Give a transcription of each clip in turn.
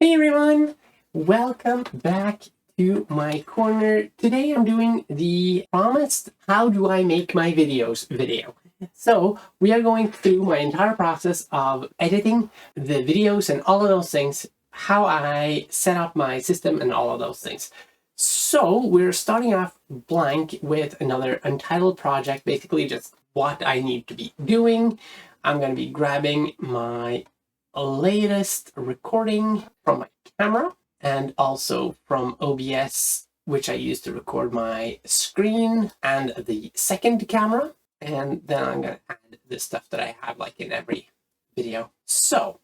Hey everyone, welcome back to my corner. Today I'm doing the promised how do I make my videos video. So we are going through my entire process of editing the videos and all of those things, how I set up my system and all of those things. So we're starting off blank with another untitled project, basically just what I need to be doing. I'm going to be grabbing my latest recording from my camera and also from OBS, which I use to record my screen and the second camera. And then I'm going to add the stuff that I have like in every video. So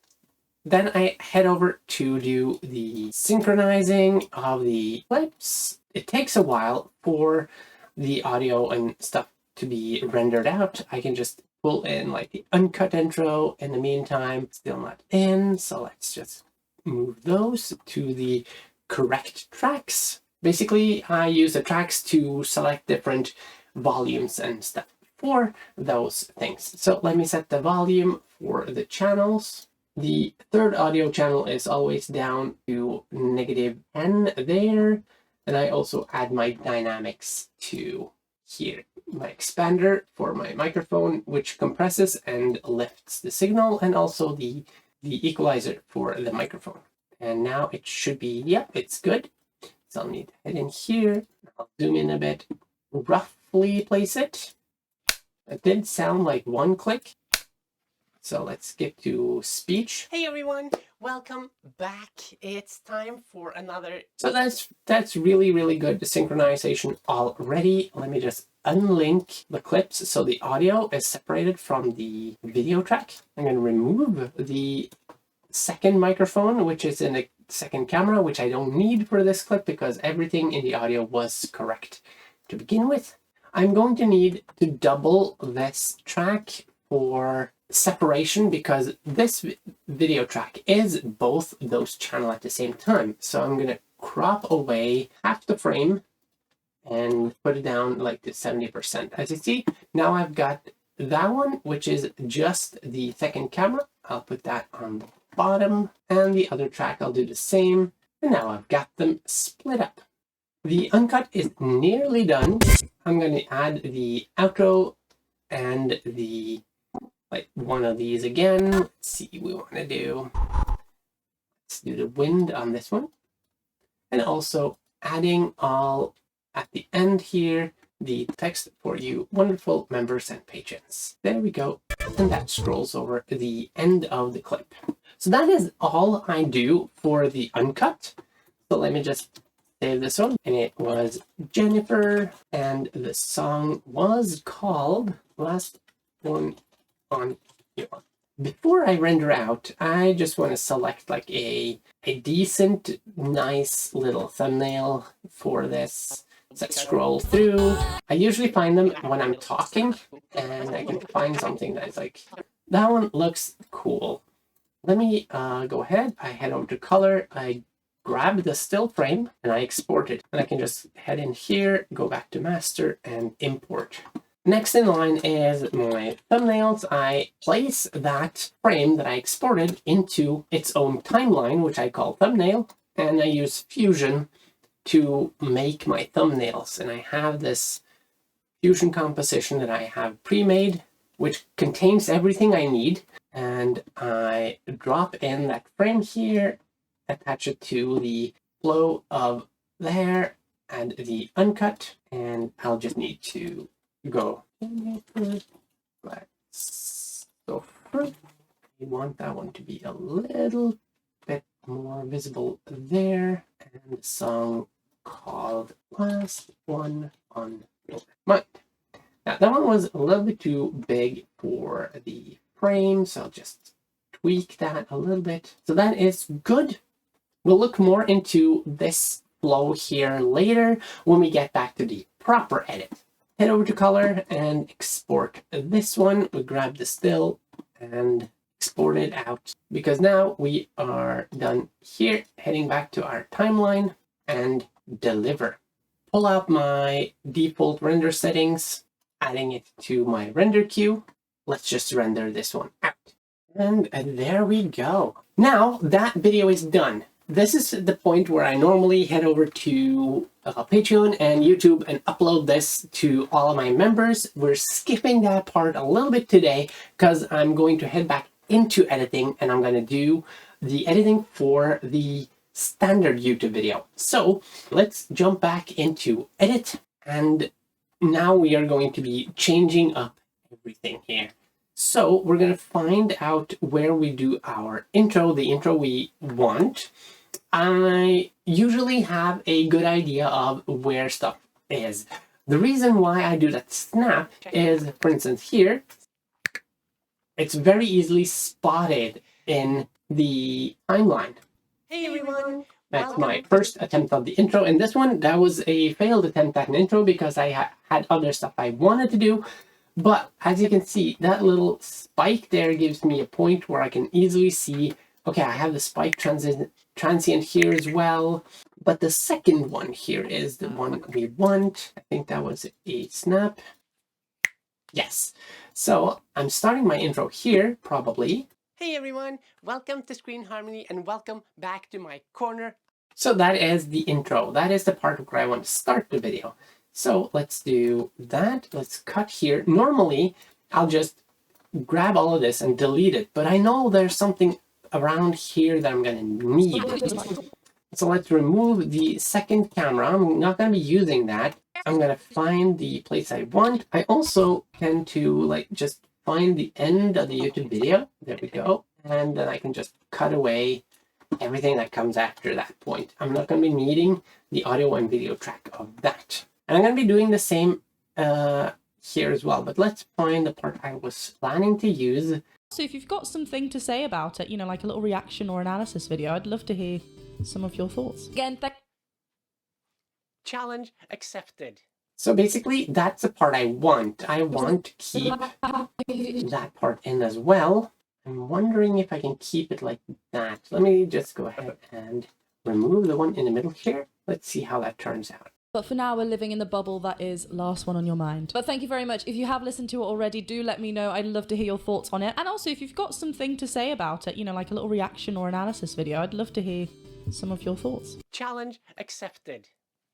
then I head over to do the synchronizing of the clips. It takes a while for the audio and stuff to be rendered out. I can just pull in like the uncut intro in the meantime. Still not in, so let's just move those to the correct tracks. Basically, I use the tracks to select different volumes and stuff for those things. So let me set the volume for the channels. The third audio channel is always down to -10 there. And I also add my dynamics to here. My expander for my microphone, which compresses and lifts the signal, and also the equalizer for the microphone. And now it should be, yep, it's good. So I'll need to head in here. I'll zoom in a bit, roughly place it. It did sound like one click. So let's get to speech. Hey everyone, welcome back. It's time for another. So that's really good synchronization already. Let me just unlink the clips so the audio is separated from the video track. I'm going to remove the second microphone, which is in the second camera, which I don't need for this clip because everything in the audio was correct to begin with. I'm going to need to double this track for separation because this video track is both those channels at the same time. So I'm going to crop away half the frame and put it down like to 70%. As you see, now I've got that one, which is just the second camera. I'll put that on the bottom, and the other track I'll do the same. And now I've got them split up. The uncut is nearly done. I'm going to add the outro and the like one of these again. Let's see what we want to do. Let's do the wind on this one. And also adding all at the end here, the text for you wonderful members and patrons. There we go. And that scrolls over the end of the clip. So that is all I do for the uncut. So let me just save this one. And it was Jennifer, and the song was called Last One on Your. Before I render out, I just want to select like a decent, nice little thumbnail for this. Let's scroll through. I usually find them when I'm talking, and I can find something that's like, that one looks cool. Let me go ahead. I head over to color. I grab the still frame and I export it. And I can just head in here, go back to master and import. Next in line is my thumbnails. I place that frame that I exported into its own timeline, which I call thumbnail, and I use Fusion to make my thumbnails. And I have this Fusion composition that I have pre-made, which contains everything I need. And I drop in that frame here, attach it to the flow of there, and the uncut, and I'll just need to go. So first, we want that one to be a little bit more visible there, and the song called Last One on Your Mind. Now that one was a little bit too big for the frame, so I'll just tweak that a little bit. So that is good. We'll look more into this flow here later when we get back to the proper edit. Head over to color and export this one. We grab the still and export it out because now we are done here. Heading back to our timeline and deliver. Pull out my default render settings, adding it to my render queue. Let's just render this one out. And there we go. Now that video is done. this is the point where I normally head over to Patreon and YouTube and upload this to all of my members. We're skipping that part a little bit today because I'm going to head back into editing and I'm going to do the editing for the standard YouTube video. So let's jump back into edit, and now we are going to be changing up everything here. So we're going to find out where we do our intro, the intro we want. I usually have a good idea of where stuff is. The reason why I do that snap is, for instance, here, it's very easily spotted in the timeline. Hey everyone! That's my first attempt of the intro, and this one, that was a failed attempt at an intro because I had other stuff I wanted to do. But as you can see, that little spike there gives me a point where I can easily see, okay, I have the spike transient here as well. But the second one here is the one we want. I think that was a snap. Yes. So I'm starting my intro here, probably. Hey everyone, welcome to Screen Harmony and welcome back to my corner. So that is the intro. That is the part where I want to start the video. So let's do that. Let's cut here. Normally, I'll just grab all of this and delete it, but I know there's something around here that I'm going to need. So let's remove the second camera. I'm not going to be using that. I'm going to find the place I want. I also tend to just find the end of the YouTube video. There we go. And then I can just cut away everything that comes after that point. I'm not going to be needing the audio and video track of that. And I'm going to be doing the same here as well, but let's find the part I was planning to use. So if you've got something to say about it, like a little reaction or analysis video, I'd love to hear some of your thoughts. Again, challenge accepted. So basically, that's the part I want. I want to keep that part in as well. I'm wondering if I can keep it like that. Let me just go ahead and remove the one in the middle here. Let's see how that turns out. But for now, we're living in the bubble that is last one on your mind. But thank you very much. If you have listened to it already, do let me know. I'd love to hear your thoughts on it. And also, if you've got something to say about it, like a little reaction or analysis video, I'd love to hear some of your thoughts. Challenge accepted.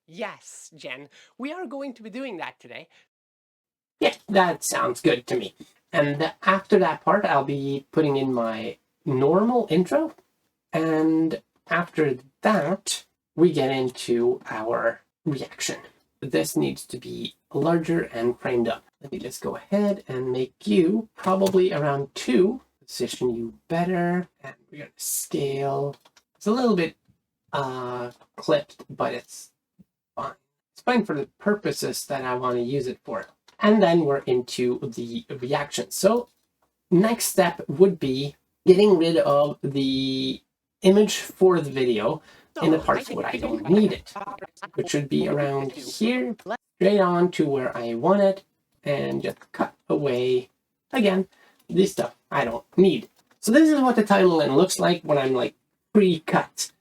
Yes, Jen, we are going to be doing that today. Yeah, that sounds good to me. And after that part, I'll be putting in my normal intro. And after that, we get into our reaction. This needs to be larger and framed up. Let me just go ahead and make you probably around 2. Position you better. And we're going to scale. It's a little bit clipped, but it's fine. It's fine for the purposes that I want to use it for. And then we're into the reaction. So next step would be getting rid of the image for the video in the parts where I don't need it, which should be around here, straight on to where I want it, and just cut away, again, this stuff I don't need. So this is what the timeline looks like when I'm pre-cut.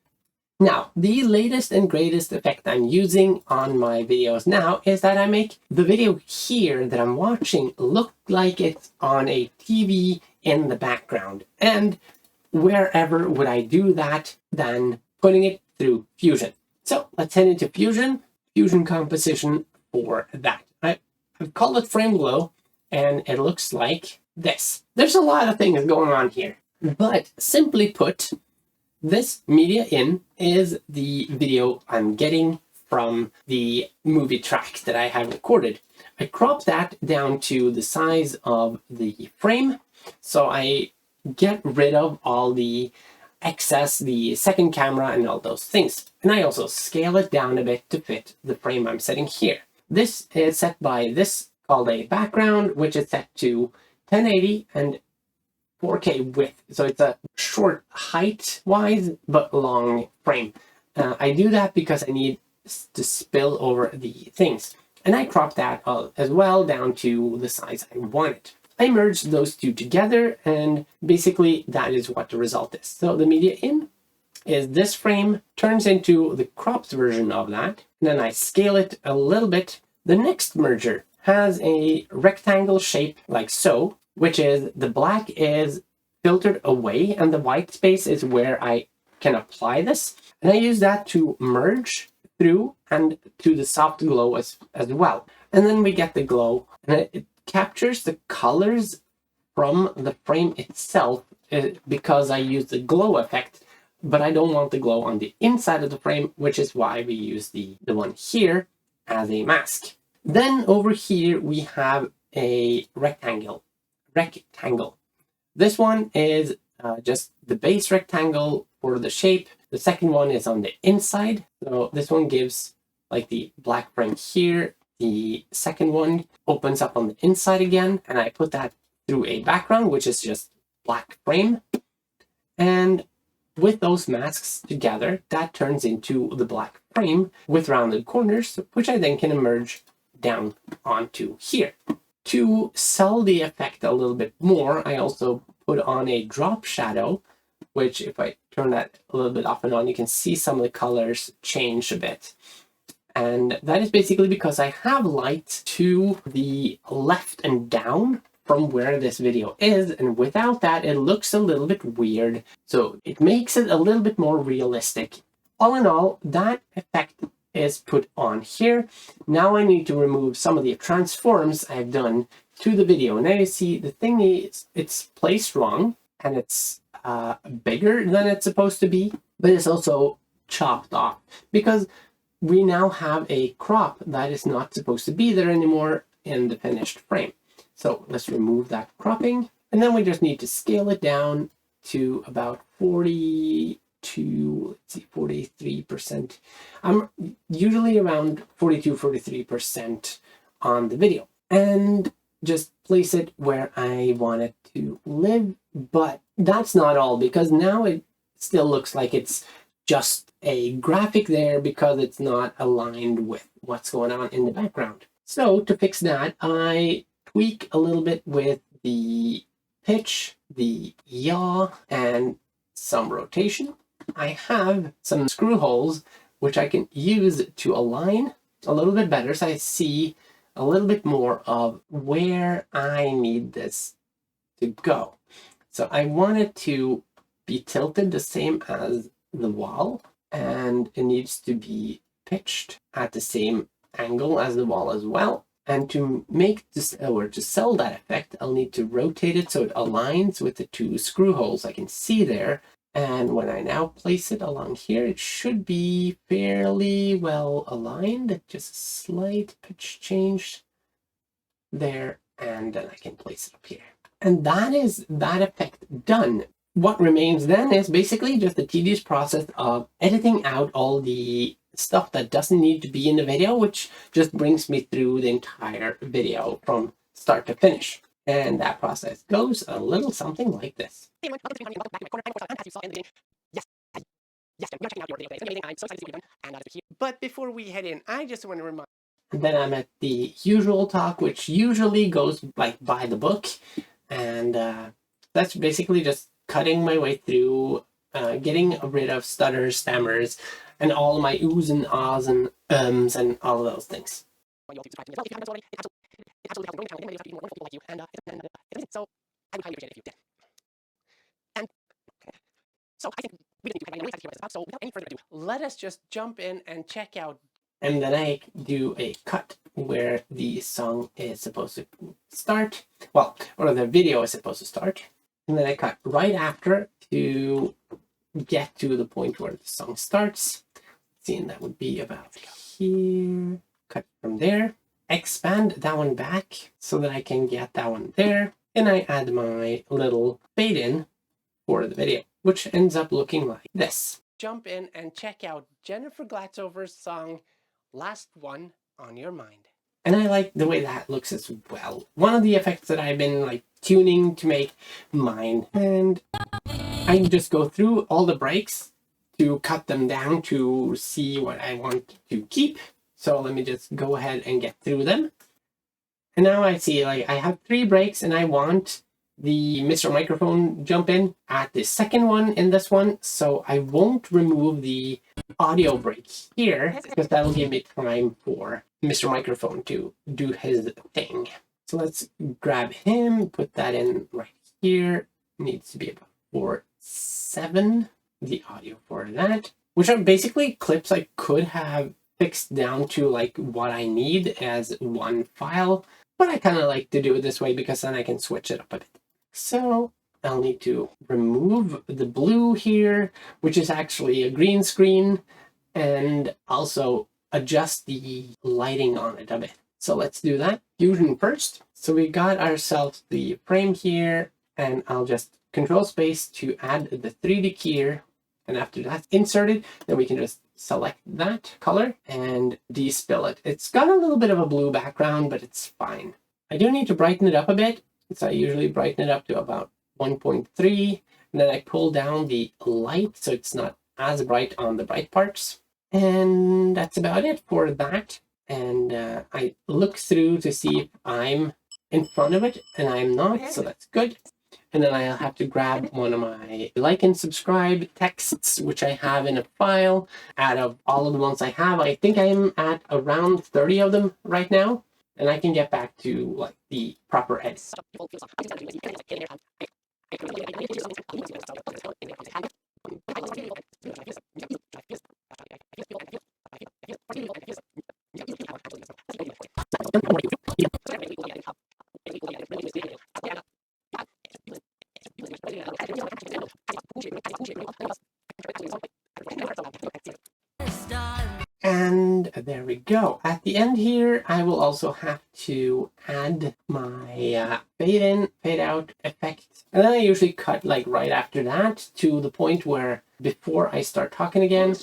Now, the latest and greatest effect I'm using on my videos now is that I make the video here that I'm watching look like it's on a TV in the background. And wherever would I do that than putting it through Fusion. So let's head into Fusion composition for that. I've called it frame glow, and it looks like this. There's a lot of things going on here, but simply put, this media in is the video I'm getting from the movie track that I have recorded. I crop that down to the size of the frame, so I get rid of all the excess, the second camera and all those things. And I also scale it down a bit to fit the frame I'm setting here. This is set by this called a background, which is set to 1080 and 4K width. So it's a short height wise, but long frame. I do that because I need to spill over the things. And I crop that as well down to the size I want it. I merged those two together, and basically that is what the result is. So the media in is this frame, turns into the cropped version of that, and then I scale it a little bit. The next merger has a rectangle shape like so, which is the black is filtered away and the white space is where I can apply this. And I use that to merge through and to the soft glow as well. And then we get the glow, and it captures the colors from the frame itself because I use the glow effect, but I don't want the glow on the inside of the frame, which is why we use the one here as a mask. Then over here we have a rectangle. This one is just the base rectangle for the shape. The second one is on the inside. So this one gives like the black frame here. The second one opens up on the inside again, and I put that through a background, which is just black frame. And with those masks together, that turns into the black frame with rounded corners, which I then can emerge down onto here. To sell the effect a little bit more, I also put on a drop shadow, which if I turn that a little bit off and on, you can see some of the colors change a bit. And that is basically because I have light to the left and down from where this video is, and without that it looks a little bit weird. So it makes it a little bit more realistic. All in all, that effect is put on here. Now I need to remove some of the transforms I've done to the video. Now you see the thing is it's placed wrong, and it's bigger than it's supposed to be, but it's also chopped off because we now have a crop that is not supposed to be there anymore in the finished frame. So let's remove that cropping, and then we just need to scale it down to about 43%. I'm usually around 43% on the video, and just place it where I want it to live. But that's not all, because now it still looks like it's just a graphic there because it's not aligned with what's going on in the background. So to fix that, I tweak a little bit with the pitch, the yaw, and some rotation. I have some screw holes which I can use to align a little bit better, so I see a little bit more of where I need this to go. So I want it to be tilted the same as the wall, and it needs to be pitched at the same angle as the wall as well. And to make this, or to sell that effect, I'll need to rotate it so it aligns with the two screw holes I can see there. And when I now place it along here, it should be fairly well aligned. Just a slight pitch change there, and then I can place it up here. And that is that effect done. What remains then is basically just the tedious process of editing out all the stuff that doesn't need to be in the video, which just brings me through the entire video from start to finish. And that process goes a little something like this. But before we head in, I just want to remind that I'm at the usual talk, which usually goes like by the book. And that's basically just cutting my way through, getting rid of stutters, stammers, and all my oohs and ahs and ums and all of those things. So I would highly appreciate it if you did. And so I think we didn't do so without any further ado, let us just jump in and check out. And then I do a cut where the song is supposed to start, well, or the video is supposed to start. And then I cut right after to get to the point where the song starts. Seeing that would be about here. Cut from there. Expand that one back so that I can get that one there. And I add my little fade in for the video, which ends up looking like this. Jump in and check out Jennifer Glatzover's song, Last One on Your Mind. And I like the way that looks as well. One of the effects that I've been like tuning to make mine. And I just go through all the breaks to cut them down to see what I want to keep. So let me just go ahead and get through them. And now I see like I have 3 breaks, and I want the Mr. Microphone jump in at the second one in this one. So I won't remove the audio break here because that'll give me time for Mr. Microphone to do his thing. So let's grab him, put that in right here. Needs to be about 4.7. the audio for that, which are basically clips I could have fixed down to like what I need as one file, but I kind of like to do it this way because then I can switch it up a bit. So I'll need to remove the blue here, which is actually a green screen, and also adjust the lighting on it a bit. So let's do that. Fusion first. So we got ourselves the frame here, and I'll just control space to add the 3D keyer. And after that's inserted, then we can just select that color and despill it. It's got a little bit of a blue background, but it's fine. I do need to brighten it up a bit. So I usually brighten it up to about 1.3, and then I pull down the light so it's not as bright on the bright parts. And that's about it for that. And I look through to see if I'm in front of it, and I'm not, so that's good. And then I'll have to grab one of my like and subscribe texts, which I have in a file. Out of all of the ones I have, I think I'm at around 30 of them right now. And I can get back to like the proper edit. And there we go. At the end here, I will also have to add my fade in, fade out effect. And then I usually cut like right after that to the point where before I start talking again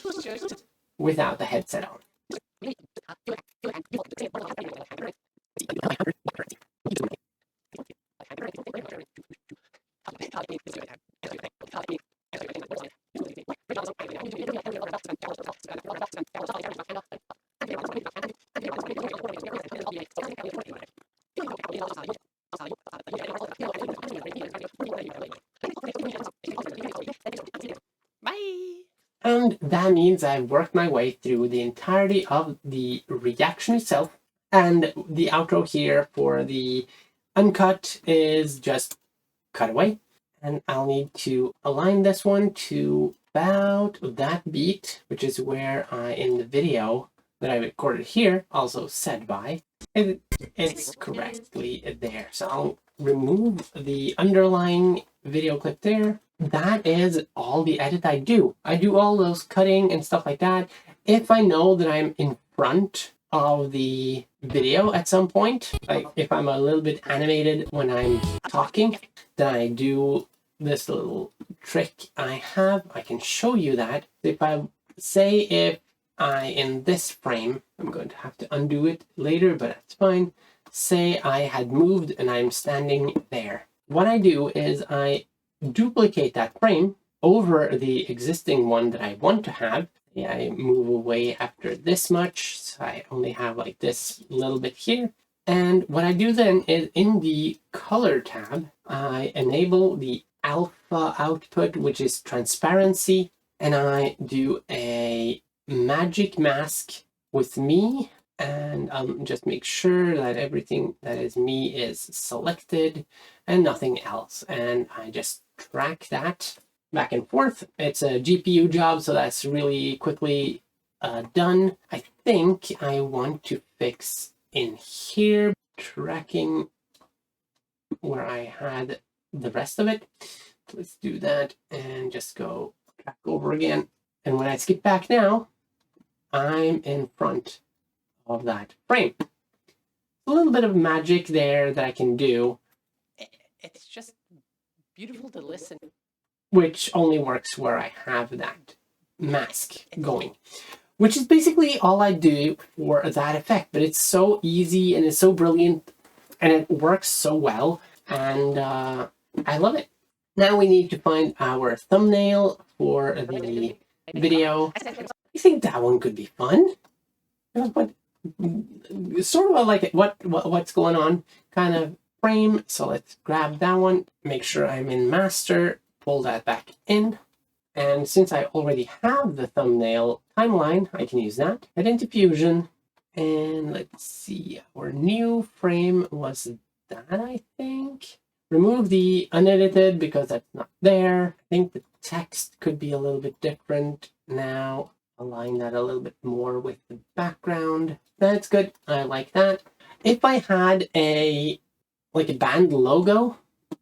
without the headset on. And that means I've worked my way through the entirety of the reaction itself. And the outro here for the uncut is just cut away. And I'll need to align this one to about that beat, which is where in the video that I recorded here, also said by, it's correctly there. So I'll remove the underlying video clip there. That is all the edit I do. I do all those cutting and stuff like that. If I know that I'm in front of the video at some point, like if I'm a little bit animated when I'm talking, then I do this little trick I have. I can show you that. If I say if I, in this frame, I'm going to have to undo it later, but that's fine. Say I had moved and I'm standing there. What I do is I duplicate that frame over the existing one that I want to have. Yeah, I move away after this much, so I only have like this little bit here. And what I do then is in the color tab, I enable the alpha output, which is transparency, and I do a magic mask with me, and just make sure that everything that is me is selected and nothing else. And I just track that back and forth. It's a GPU job, so that's really quickly done. I think I want to fix in here, tracking where I had the rest of it. Let's do that and just go back over again. And when I skip back now, I'm in front of that frame. A little bit of magic there that I can do. It's just beautiful to listen. Which only works where I have that mask going. Which is basically all I do for that effect. But it's so easy and it's so brilliant and it works so well. And I love it. Now we need to find our thumbnail for the video. I think that one could be fun. But sort of like what's going on kind of frame. So let's grab that one. Make sure I'm in master. Pull that back in. And since I already have the thumbnail timeline, I can use that. Head into Fusion. And let's see. Our new frame was that, I think. Remove the unedited because that's not there. I think the text could be a little bit different. Now align that a little bit more with the background. That's good. I like that. If I had a band logo,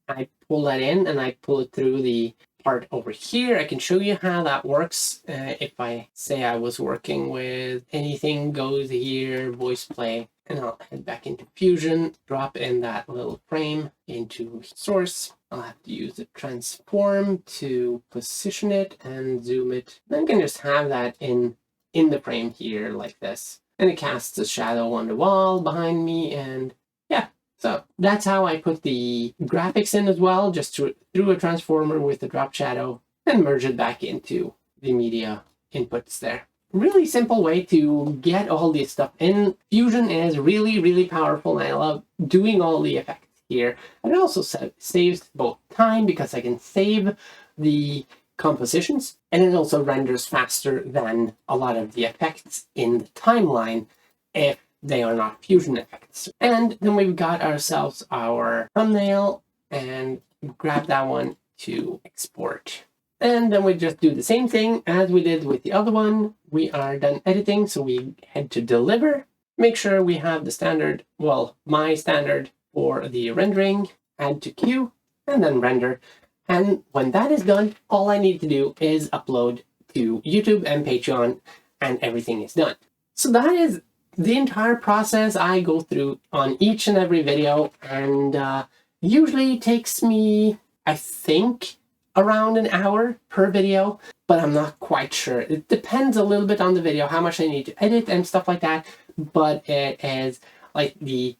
I pull that in and I pull it through the part over here. I can show you how that works. If I say I was working with anything goes here, voice play, and I'll head back into Fusion, drop in that little frame into source. I'll have to use the transform to position it and zoom it. Then I can just have that in the frame here like this. And it casts a shadow on the wall behind me, and yeah. So that's how I put the graphics in as well, just through a transformer with the drop shadow and merge it back into the media inputs there. Really simple way to get all this stuff in. Fusion is really, really powerful, and I love doing all the effects here. And it also saves both time because I can save the compositions, and it also renders faster than a lot of the effects in the timeline if they are not Fusion effects. And then we've got ourselves our thumbnail, and grab that one to export. And then we just do the same thing as we did with the other one. We are done editing, so we head to deliver. Make sure we have the standard, well, my standard for the rendering, add to queue, and then render. And when that is done, all I need to do is upload to YouTube and Patreon, and everything is done. So that is the entire process I go through on each and every video, and usually takes me, I think, around an hour per video, but I'm not quite sure. It depends a little bit on the video, how much I need to edit and stuff like that, but it is like the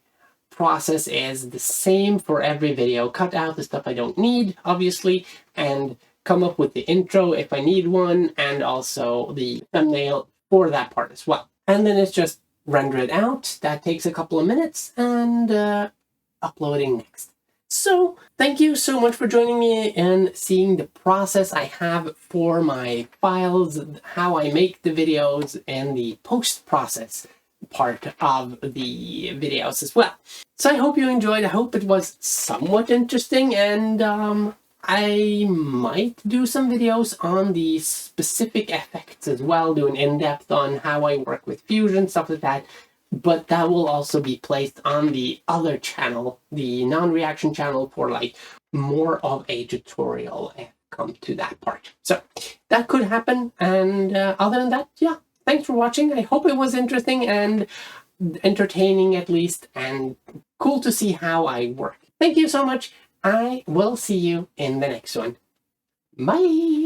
process is the same for every video. Cut out the stuff I don't need, obviously, and come up with the intro if I need one, and also the thumbnail for that part as well. And then it's just render it out. That takes a couple of minutes, and uploading next. So thank you so much for joining me and seeing the process I have for my files, how I make the videos, and the post process part of the videos as well. So I hope you enjoyed. I hope it was somewhat interesting, and I might do some videos on the specific effects as well, do an in-depth on how I work with Fusion, stuff like that. But that will also be placed on the other channel, the non-reaction channel, for like more of a tutorial if come to that part. So that could happen. And other than that, yeah, thanks for watching. I hope it was interesting and entertaining at least, and cool to see how I work. Thank you so much. I will see you in the next one. Bye.